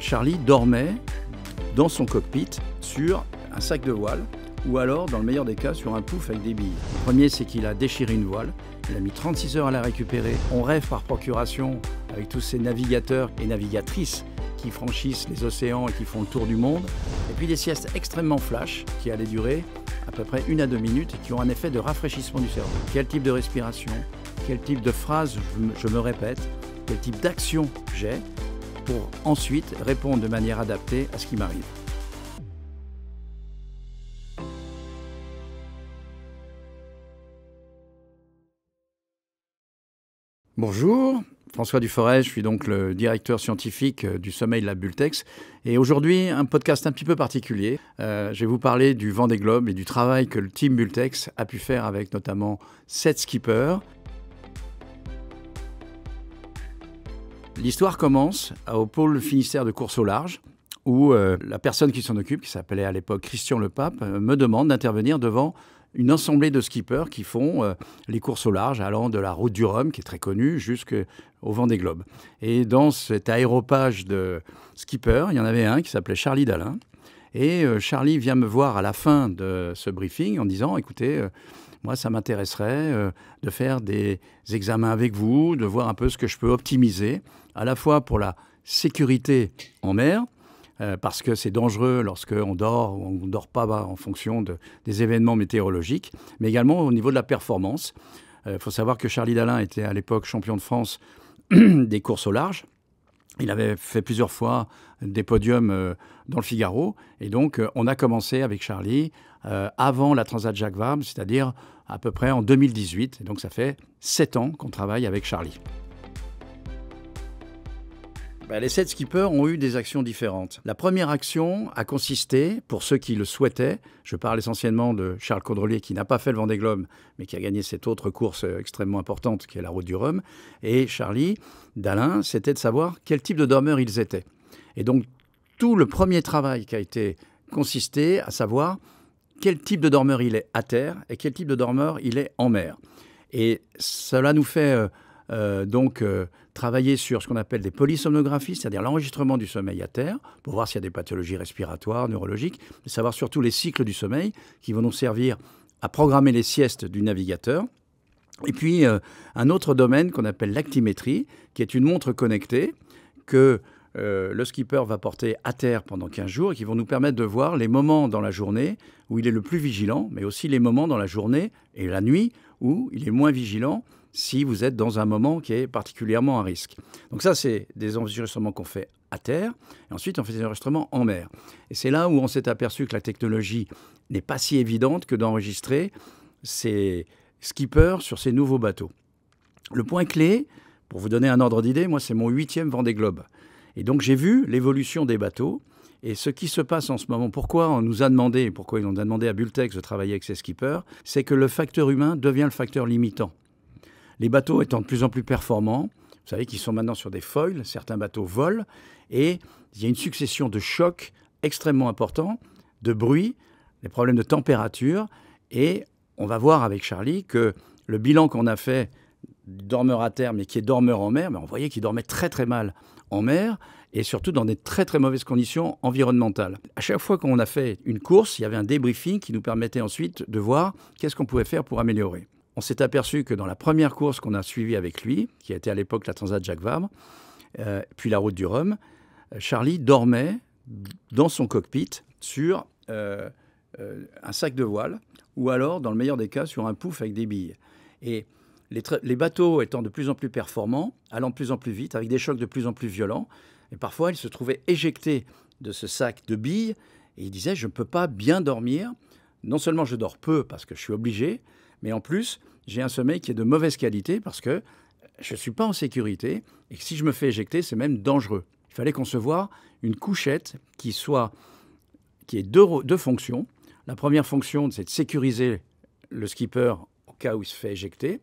Charlie dormait dans son cockpit sur un sac de voile ou alors, dans le meilleur des cas, sur un pouf avec des billes. Le premier, c'est qu'il a déchiré une voile. Il a mis 36 heures à la récupérer. On rêve par procuration avec tous ces navigateurs et navigatrices qui franchissent les océans et qui font le tour du monde. Et puis des siestes extrêmement flash qui allaient durer à peu près 1 à 2 minutes et qui ont un effet de rafraîchissement du cerveau. Quel type de respiration, quel type de phrase je me répète, quel type d'action j'ai pour ensuite répondre de manière adaptée à ce qui m'arrive. Bonjour, François Duforest, je suis donc le directeur scientifique du sommeil de la Bultex. Et aujourd'hui, un podcast un petit peu particulier. Je vais vous parler du Vendée Globe et du travail que le team Bultex a pu faire avec notamment 7 skippers. L'histoire commence au pôle Finistère de course au large, où la personne qui s'en occupe, qui s'appelait à l'époque Christian Lepape, me demande d'intervenir devant une assemblée de skippers qui font les courses au large, allant de la route du Rhum, qui est très connue, jusqu'au Vendée Globe. Et dans cet aéropage de skippers, il y en avait un qui s'appelait Charlie Dalin. Et Charlie vient me voir à la fin de ce briefing en disant « Écoutez, moi, ça m'intéresserait de faire des examens avec vous, de voir un peu ce que je peux optimiser, à la fois pour la sécurité en mer, parce que c'est dangereux lorsqu'on dort ou on ne dort pas en fonction des événements météorologiques, mais également au niveau de la performance. Il faut savoir que Charlie Dalin était à l'époque champion de France des courses au large. Il avait fait plusieurs fois des podiums dans le Figaro. Et donc, on a commencé avec Charlie avant la Transat Jacques Vabre, c'est-à-dire à peu près en 2018. Et donc, ça fait 7 ans qu'on travaille avec Charlie. Les 7 skippers ont eu des actions différentes. La première action a consisté, pour ceux qui le souhaitaient, je parle essentiellement de Charles Caudrelier qui n'a pas fait le Vendée Globe, mais qui a gagné cette autre course extrêmement importante qui est la route du Rhum, et Charlie Dalin, c'était de savoir quel type de dormeurs ils étaient. Et donc, tout le premier travail qui a été consisté à savoir quel type de dormeur il est à terre et quel type de dormeur il est en mer. Et cela nous fait travailler sur ce qu'on appelle des polysomnographies, c'est-à-dire l'enregistrement du sommeil à terre, pour voir s'il y a des pathologies respiratoires, neurologiques, mais savoir surtout les cycles du sommeil qui vont nous servir à programmer les siestes du navigateur. Et puis, un autre domaine qu'on appelle l'actimétrie, qui est une montre connectée que le skipper va porter à terre pendant 15 jours et qui vont nous permettre de voir les moments dans la journée où il est le plus vigilant, mais aussi les moments dans la journée et la nuit où il est moins vigilant, si vous êtes dans un moment qui est particulièrement à risque. Donc ça, c'est des enregistrements qu'on fait à terre, et ensuite on fait des enregistrements en mer. Et c'est là où on s'est aperçu que la technologie n'est pas si évidente que d'enregistrer ces skippers sur ces nouveaux bateaux. Le point clé, pour vous donner un ordre d'idée, moi c'est mon 8e Vendée Globe. Et donc j'ai vu l'évolution des bateaux, et ce qui se passe en ce moment, pourquoi on nous a demandé, pourquoi ils ont demandé à Bultex de travailler avec ces skippers, c'est que le facteur humain devient le facteur limitant. Les bateaux étant de plus en plus performants, vous savez qu'ils sont maintenant sur des foils, certains bateaux volent, et il y a une succession de chocs extrêmement importants, de bruit, des problèmes de température, et on va voir avec Charlie que le bilan qu'on a fait du dormeur à terre, mais qui est dormeur en mer, on voyait qu'il dormait très très mal en mer, et surtout dans des très très mauvaises conditions environnementales. À chaque fois qu'on a fait une course, il y avait un débriefing qui nous permettait ensuite de voir qu'est-ce qu'on pouvait faire pour améliorer. On s'est aperçu que dans la première course qu'on a suivie avec lui, qui était à l'époque la Transat Jacques Vabre, puis la route du Rhum, Charlie dormait dans son cockpit sur un sac de voile, ou alors, dans le meilleur des cas, sur un pouf avec des billes. Et les bateaux étant de plus en plus performants, allant de plus en plus vite, avec des chocs de plus en plus violents, et parfois il se trouvait éjecté de ce sac de billes, et il disait « je ne peux pas bien dormir, non seulement je dors peu parce que je suis obligé, mais en plus, j'ai un sommeil qui est de mauvaise qualité parce que je ne suis pas en sécurité et que si je me fais éjecter, c'est même dangereux. » Il fallait concevoir une couchette qui ait deux fonctions. La première fonction, c'est de sécuriser le skipper au cas où il se fait éjecter,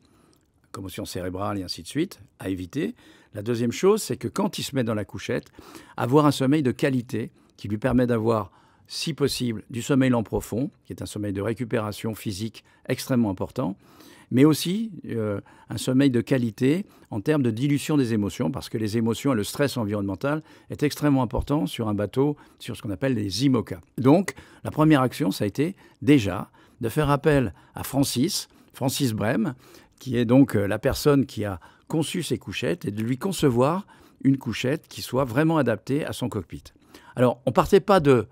commotion cérébrale et ainsi de suite, à éviter. La deuxième chose, c'est que quand il se met dans la couchette, avoir un sommeil de qualité qui lui permet d'avoir si possible, du sommeil lent profond, qui est un sommeil de récupération physique extrêmement important, mais aussi un sommeil de qualité en termes de dilution des émotions, parce que les émotions et le stress environnemental est extrêmement important sur un bateau, sur ce qu'on appelle les IMOCA. Donc, la première action, ça a été déjà de faire appel à Francis Brem, qui est donc la personne qui a conçu ces couchettes, et de lui concevoir une couchette qui soit vraiment adaptée à son cockpit. Alors, on ne partait pas de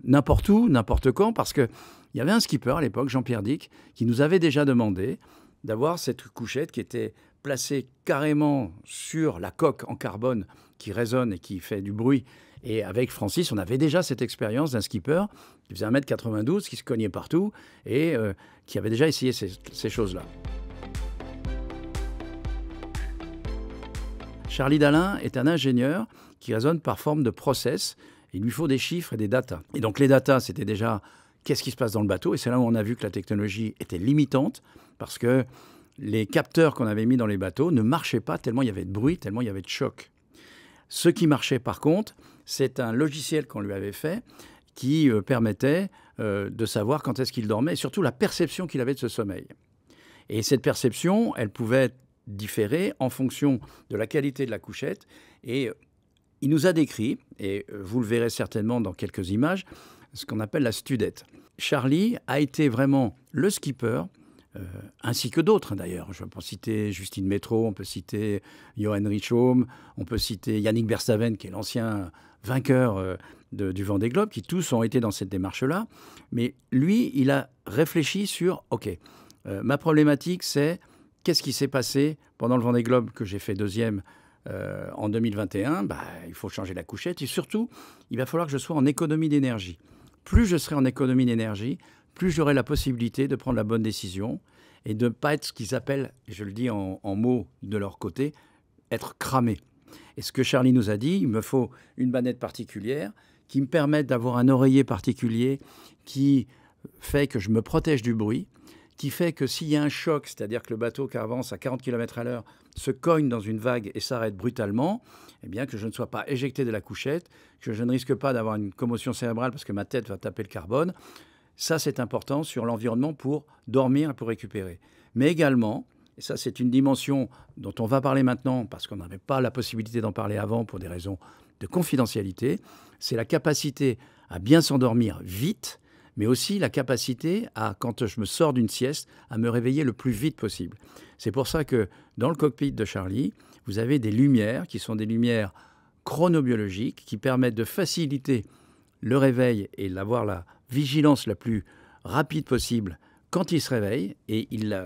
n'importe où, n'importe quand, parce qu'il y avait un skipper à l'époque, Jean-Pierre Dick, qui nous avait déjà demandé d'avoir cette couchette qui était placée carrément sur la coque en carbone qui résonne et qui fait du bruit. Et avec Francis, on avait déjà cette expérience d'un skipper qui faisait 1,92 m, qui se cognait partout et qui avait déjà essayé ces choses-là. Charlie Dalin est un ingénieur qui raisonne par forme de process. Il lui faut des chiffres et des datas. Et donc les datas, c'était déjà qu'est-ce qui se passe dans le bateau. Et c'est là où on a vu que la technologie était limitante parce que les capteurs qu'on avait mis dans les bateaux ne marchaient pas tellement il y avait de bruit, tellement il y avait de choc. Ce qui marchait par contre, c'est un logiciel qu'on lui avait fait qui permettait de savoir quand est-ce qu'il dormait et surtout la perception qu'il avait de ce sommeil. Et cette perception, elle pouvait différer en fonction de la qualité de la couchette. Et il nous a décrit, et vous le verrez certainement dans quelques images, ce qu'on appelle la studette. Charlie a été vraiment le skipper, ainsi que d'autres d'ailleurs. Je peux citer Justine Métro, on peut citer Johan Richaume, on peut citer Yannick Verstappen, qui est l'ancien vainqueur du Vendée Globe, qui tous ont été dans cette démarche-là. Mais lui, il a réfléchi sur, OK, ma problématique, c'est qu'est-ce qui s'est passé pendant le Vendée Globe que j'ai fait deuxième en 2021, il faut changer la couchette et surtout, il va falloir que je sois en économie d'énergie. Plus je serai en économie d'énergie, plus j'aurai la possibilité de prendre la bonne décision et de ne pas être ce qu'ils appellent, et je le dis en mots de leur côté, être cramé. Et ce que Charlie nous a dit, il me faut une bannette particulière qui me permette d'avoir un oreiller particulier qui fait que je me protège du bruit, qui fait que s'il y a un choc, c'est-à-dire que le bateau qui avance à 40 km/h se cogne dans une vague et s'arrête brutalement, eh bien que je ne sois pas éjecté de la couchette, que je ne risque pas d'avoir une commotion cérébrale parce que ma tête va taper le carbone. Ça, c'est important sur l'environnement pour dormir et pour récupérer. Mais également, et ça c'est une dimension dont on va parler maintenant parce qu'on n'avait pas la possibilité d'en parler avant pour des raisons de confidentialité, c'est la capacité à bien s'endormir vite, mais aussi la capacité à, quand je me sors d'une sieste, à me réveiller le plus vite possible. C'est pour ça que dans le cockpit de Charlie, vous avez des lumières qui sont des lumières chronobiologiques qui permettent de faciliter le réveil et d'avoir la vigilance la plus rapide possible quand il se réveille. Et il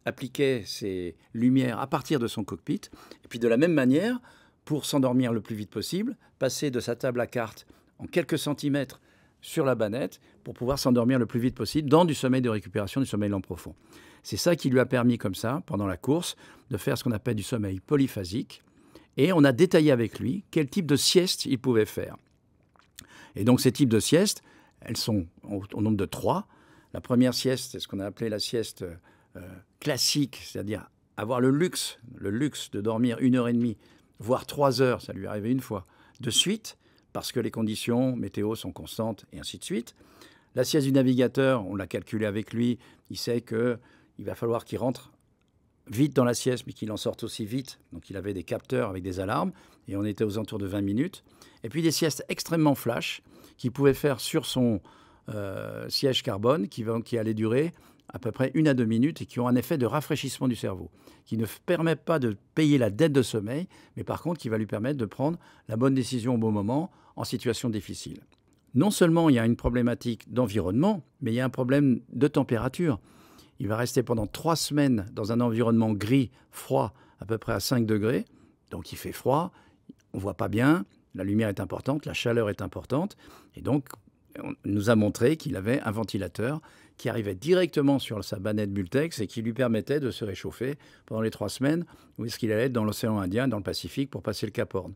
appliquait ces lumières à partir de son cockpit. Et puis de la même manière, pour s'endormir le plus vite possible, passer de sa table à cartes en quelques centimètres sur la bannette pour pouvoir s'endormir le plus vite possible dans du sommeil de récupération, du sommeil lent profond. C'est ça qui lui a permis comme ça, pendant la course, de faire ce qu'on appelle du sommeil polyphasique. Et on a détaillé avec lui quel type de sieste il pouvait faire. Et donc ces types de siestes, elles sont au nombre de 3. La première sieste, c'est ce qu'on a appelé la sieste classique, c'est-à-dire avoir le luxe de dormir 1h30, voire 3 heures, ça lui est arrivé une fois, de suite, parce que les conditions météo sont constantes, et ainsi de suite. La sieste du navigateur, on l'a calculé avec lui, il sait qu'il va falloir qu'il rentre vite dans la sieste, mais qu'il en sorte aussi vite. Donc il avait des capteurs avec des alarmes, et on était aux alentours de 20 minutes. Et puis des siestes extrêmement flash, qu'il pouvait faire sur son siège carbone, qui allait durer à peu près 1 à 2 minutes, et qui ont un effet de rafraîchissement du cerveau, qui ne permet pas de payer la dette de sommeil, mais par contre qui va lui permettre de prendre la bonne décision au bon moment, en situation difficile. Non seulement il y a une problématique d'environnement, mais il y a un problème de température. Il va rester pendant 3 semaines dans un environnement gris, froid, à peu près à 5 degrés. Donc il fait froid, on ne voit pas bien, la lumière est importante, la chaleur est importante. Et donc on nous a montré qu'il avait un ventilateur qui arrivait directement sur sa bannette Bultex et qui lui permettait de se réchauffer pendant les 3 semaines où est-ce qu'il allait être dans l'océan Indien, dans le Pacifique, pour passer le Cap Horn.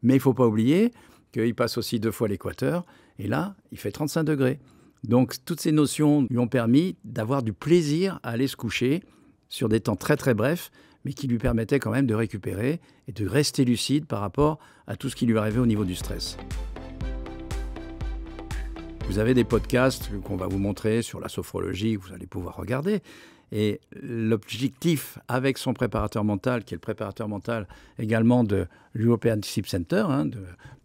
Mais il ne faut pas oublier qu'il passe aussi 2 fois l'équateur, et là, il fait 35 degrés. Donc, toutes ces notions lui ont permis d'avoir du plaisir à aller se coucher sur des temps très très brefs, mais qui lui permettaient quand même de récupérer et de rester lucide par rapport à tout ce qui lui arrivait au niveau du stress. Vous avez des podcasts qu'on va vous montrer sur la sophrologie, que vous allez pouvoir regarder. Et l'objectif avec son préparateur mental, qui est le préparateur mental également de l'European Sleep Center,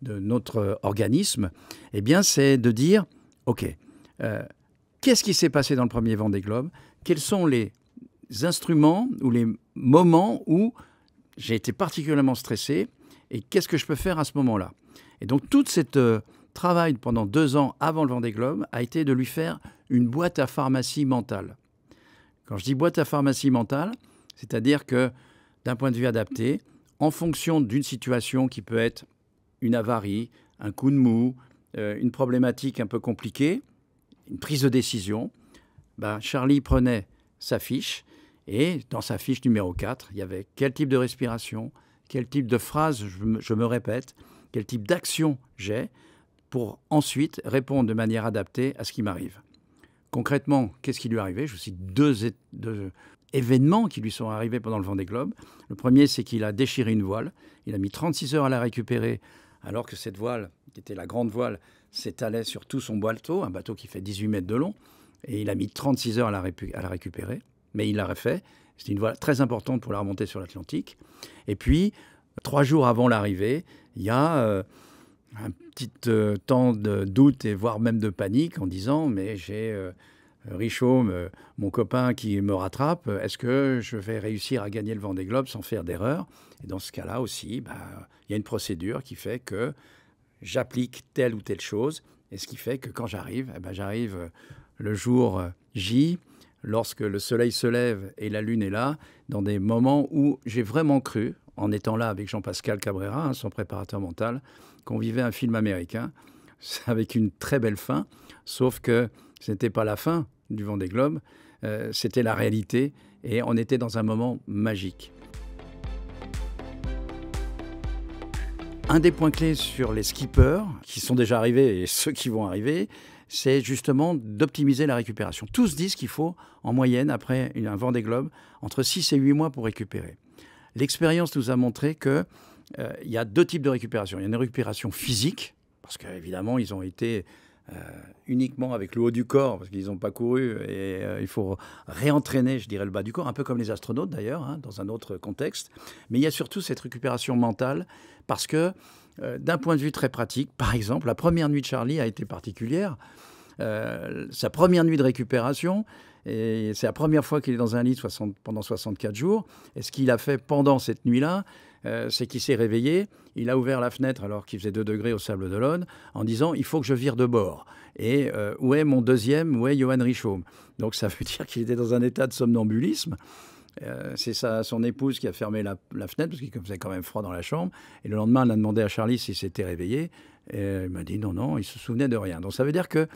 de notre organisme, eh bien, c'est de dire, OK, qu'est-ce qui s'est passé dans le premier Vendée Globe? Quels sont les instruments ou les moments où j'ai été particulièrement stressé et qu'est-ce que je peux faire à ce moment-là? Et donc, tout cet travail pendant 2 ans avant le Vendée Globe a été de lui faire une boîte à pharmacie mentale. Quand je dis boîte à pharmacie mentale, c'est-à-dire que d'un point de vue adapté, en fonction d'une situation qui peut être une avarie, un coup de mou, une problématique un peu compliquée, une prise de décision, Charlie prenait sa fiche et dans sa fiche numéro 4, il y avait quel type de respiration, quel type de phrase je me répète, quel type d'action j'ai pour ensuite répondre de manière adaptée à ce qui m'arrive. Concrètement, qu'est-ce qui lui est arrivé? Je vous cite deux événements qui lui sont arrivés pendant le Vendée Globe. Le premier, c'est qu'il a déchiré une voile. Il a mis 36 heures à la récupérer, alors que cette voile, qui était la grande voile, s'étalait sur tout son bateau, un bateau qui fait 18 mètres de long. Et il a mis 36 heures à la récupérer, mais il l'a refait. C'était une voile très importante pour la remontée sur l'Atlantique. Et puis, 3 jours avant l'arrivée, il y a un petit temps de doute et voire même de panique en disant « mais j'ai Richomme, mon copain qui me rattrape, est-ce que je vais réussir à gagner le Vendée Globe sans faire d'erreur ?» Et dans ce cas-là aussi, il y a une procédure qui fait que j'applique telle ou telle chose et ce qui fait que quand j'arrive, j'arrive le jour J, lorsque le soleil se lève et la lune est là, dans des moments où j'ai vraiment cru, en étant là avec Jean-Pascal Cabrera, son préparateur mental, qu'on vivait un film américain avec une très belle fin, sauf que ce n'était pas la fin du Vendée Globe, c'était la réalité et on était dans un moment magique. Un des points clés sur les skippers, qui sont déjà arrivés et ceux qui vont arriver, c'est justement d'optimiser la récupération. Tous disent qu'il faut, en moyenne, après un Vendée Globe, entre 6 et 8 mois pour récupérer. L'expérience nous a montré qu'il y a 2 types de récupération. Il y a une récupération physique, parce qu'évidemment, ils ont été uniquement avec le haut du corps, parce qu'ils n'ont pas couru, et il faut réentraîner, je dirais, le bas du corps, un peu comme les astronautes d'ailleurs, dans un autre contexte. Mais il y a surtout cette récupération mentale, parce que d'un point de vue très pratique, par exemple, la première nuit de Charlie a été particulière. Sa première nuit de récupération, et c'est la première fois qu'il est dans un lit pendant 64 jours. Et ce qu'il a fait pendant cette nuit-là, c'est qu'il s'est réveillé, il a ouvert la fenêtre alors qu'il faisait 2 degrés au Sable d'Olonne, en disant « il faut que je vire de bord ». Et où est mon deuxième, où est Johan Richomme? Donc ça veut dire qu'il était dans un état de somnambulisme. C'est son épouse qui a fermé la fenêtre, parce qu'il faisait quand même froid dans la chambre. Et le lendemain, elle a demandé à Charlie s'il s'était réveillé. Et il m'a dit non, il se souvenait de rien. Donc ça veut dire que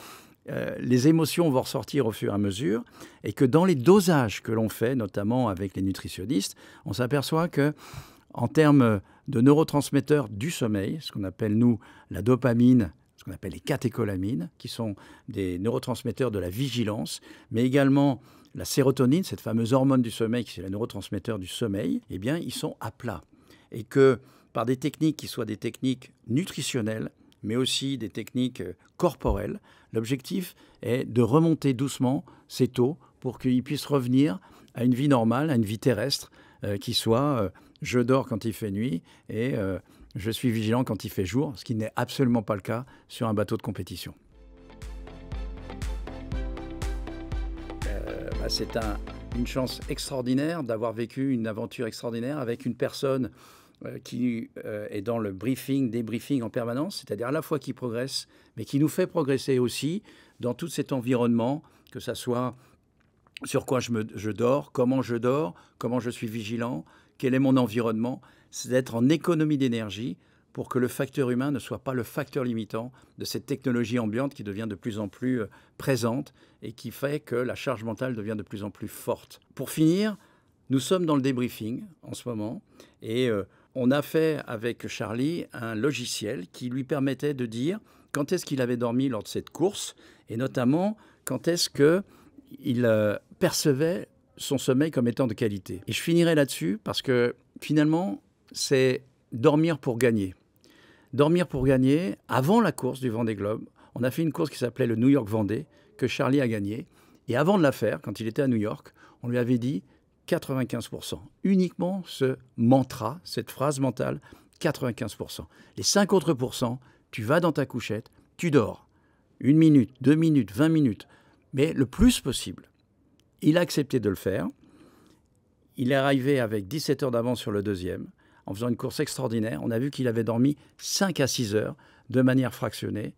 les émotions vont ressortir au fur et à mesure, et que dans les dosages que l'on fait, notamment avec les nutritionnistes, on s'aperçoit que en termes de neurotransmetteurs du sommeil, ce qu'on appelle, nous, la dopamine, ce qu'on appelle les catécholamines, qui sont des neurotransmetteurs de la vigilance, mais également la sérotonine, cette fameuse hormone du sommeil, qui est le neurotransmetteur du sommeil, eh bien, ils sont à plat. Et que par des techniques qui soient des techniques nutritionnelles, mais aussi des techniques corporelles, l'objectif est de remonter doucement ces taux pour qu'ils puissent revenir à une vie normale, à une vie terrestre, qui soit je dors quand il fait nuit et je suis vigilant quand il fait jour, ce qui n'est absolument pas le cas sur un bateau de compétition. C'est une chance extraordinaire d'avoir vécu une aventure extraordinaire avec une personne qui est dans le débriefing en permanence, c'est-à-dire à la fois qui progresse, mais qui nous fait progresser aussi dans tout cet environnement, que ça soit sur quoi je dors, comment je suis vigilant, quel est mon environnement. C'est d'être en économie d'énergie pour que le facteur humain ne soit pas le facteur limitant de cette technologie ambiante qui devient de plus en plus présente et qui fait que la charge mentale devient de plus en plus forte. Pour finir, nous sommes dans le débriefing en ce moment et on a fait avec Charlie un logiciel qui lui permettait de dire quand est-ce qu'il avait dormi lors de cette course et notamment quand est-ce qu'il percevait son sommeil comme étant de qualité. Et je finirai là-dessus parce que finalement, c'est dormir pour gagner. Dormir pour gagner, avant la course du Vendée Globe, On a fait une course qui s'appelait le New York Vendée, que Charlie a gagnée. Et avant de la faire, quand il était à New York, on lui avait dit 95%. Uniquement ce mantra, cette phrase mentale, 95%. Les 5 autres pourcents, tu vas dans ta couchette, tu dors. 1 minute, 2 minutes, 20 minutes, mais le plus possible. Il a accepté de le faire. Il est arrivé avec 17 heures d'avance sur le deuxième, en faisant une course extraordinaire. On a vu qu'il avait dormi 5 à 6 heures de manière fractionnée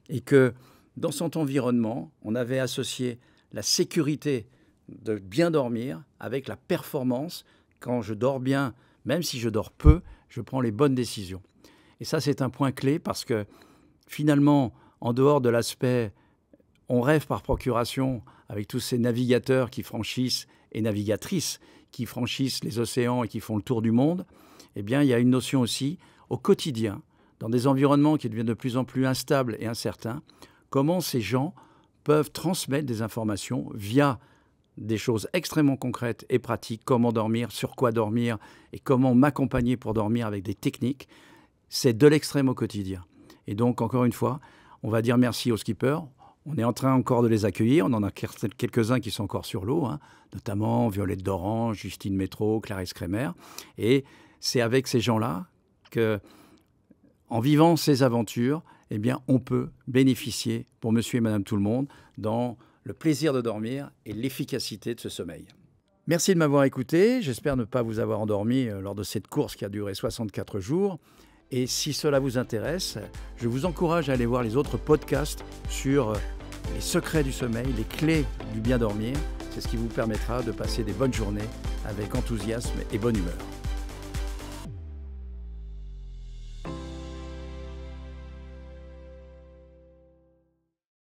et que dans son environnement, on avait associé la sécurité de bien dormir avec la performance. Quand je dors bien, même si je dors peu, je prends les bonnes décisions. Et ça, c'est un point clé parce que finalement, en dehors de l'aspect on rêve par procuration avec tous ces navigateurs qui franchissent et navigatrices qui franchissent les océans et qui font le tour du monde, eh bien, il y a une notion aussi au quotidien, dans des environnements qui deviennent de plus en plus instables et incertains, comment ces gens peuvent transmettre des informations via des choses extrêmement concrètes et pratiques, comment dormir, sur quoi dormir et comment m'accompagner pour dormir avec des techniques. C'est de l'extrême au quotidien. Et donc, encore une fois, on va dire merci aux skippers. On est en train encore de les accueillir. On en a quelques-uns qui sont encore sur l'eau, notamment Violette d'Orange, Justine Métro, Clarisse Kremer. Et c'est avec ces gens-là que, en vivant ces aventures, eh bien, on peut bénéficier pour monsieur et madame tout le monde dans le plaisir de dormir et l'efficacité de ce sommeil. Merci de m'avoir écouté. J'espère ne pas vous avoir endormi lors de cette course qui a duré 64 jours. Et si cela vous intéresse, je vous encourage à aller voir les autres podcasts sur les secrets du sommeil, les clés du bien dormir. C'est ce qui vous permettra de passer des bonnes journées avec enthousiasme et bonne humeur.